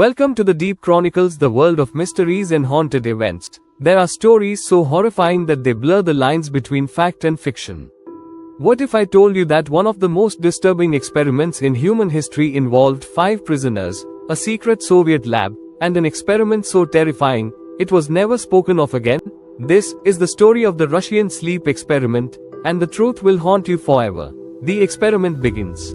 Welcome to the Deep Chronicles, the world of mysteries and haunted events. There are stories so horrifying that they blur the lines between fact and fiction. What if I told you that one of the most disturbing experiments in human history involved 5 prisoners, a secret Soviet lab, and an experiment so terrifying, it was never spoken of again? This is the story of the Russian sleep experiment, and the truth will haunt you forever. The experiment begins.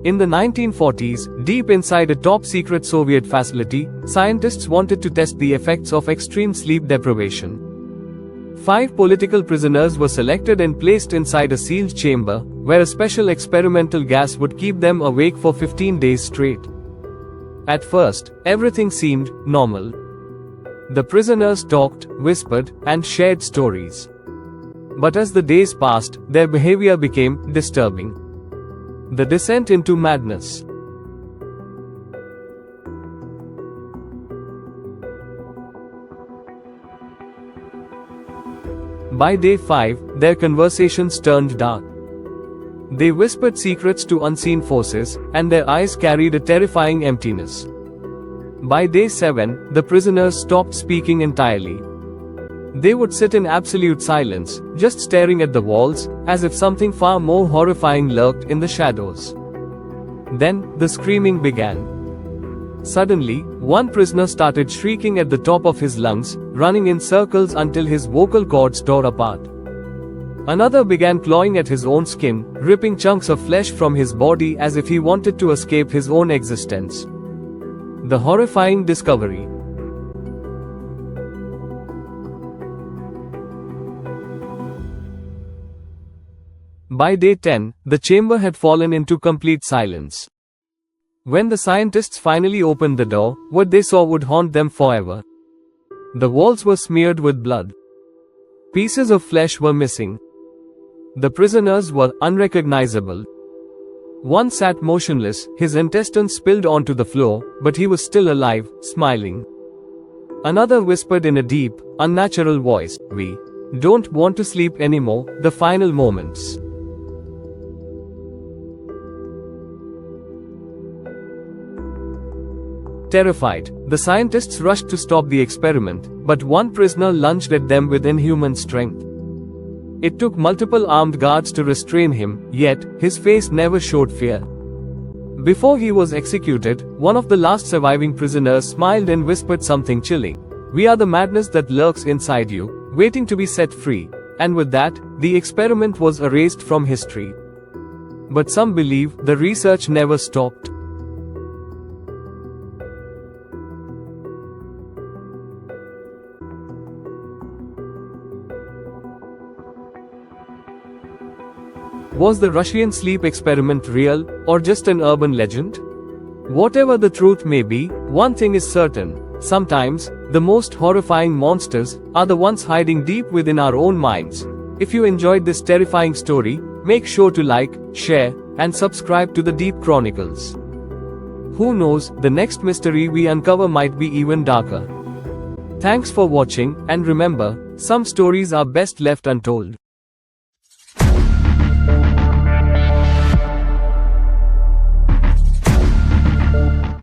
In the 1940s, deep inside a top-secret Soviet facility, scientists wanted to test the effects of extreme sleep deprivation. 5 political prisoners were selected and placed inside a sealed chamber, where a special experimental gas would keep them awake for 15 days straight. At first, everything seemed normal. The prisoners talked, whispered, and shared stories. But as the days passed, their behavior became disturbing. The descent into madness. By day 5, their conversations turned dark. They whispered secrets to unseen forces, and their eyes carried a terrifying emptiness. By day 7, the prisoners stopped speaking entirely. They would sit in absolute silence, just staring at the walls, as if something far more horrifying lurked in the shadows. Then, the screaming began. Suddenly, one prisoner started shrieking at the top of his lungs, running in circles until his vocal cords tore apart. Another began clawing at his own skin, ripping chunks of flesh from his body as if he wanted to escape his own existence. The horrifying discovery. By day 10, the chamber had fallen into complete silence. When the scientists finally opened the door, what they saw would haunt them forever. The walls were smeared with blood. Pieces of flesh were missing. The prisoners were unrecognizable. One sat motionless, his intestines spilled onto the floor, but he was still alive, smiling. Another whispered in a deep, unnatural voice, "We don't want to sleep anymore." The final moments. Terrified, the scientists rushed to stop the experiment, but one prisoner lunged at them with inhuman strength. It took multiple armed guards to restrain him, yet, his face never showed fear. Before he was executed, one of the last surviving prisoners smiled and whispered something chilling. "We are the madness that lurks inside you, waiting to be set free." And with that, the experiment was erased from history. But some believe the research never stopped. Was the Russian sleep experiment real, or just an urban legend? Whatever the truth may be, one thing is certain: sometimes, the most horrifying monsters are the ones hiding deep within our own minds. If you enjoyed this terrifying story, make sure to like, share, and subscribe to the Deep Chronicles. Who knows, the next mystery we uncover might be even darker. Thanks for watching, and remember, some stories are best left untold.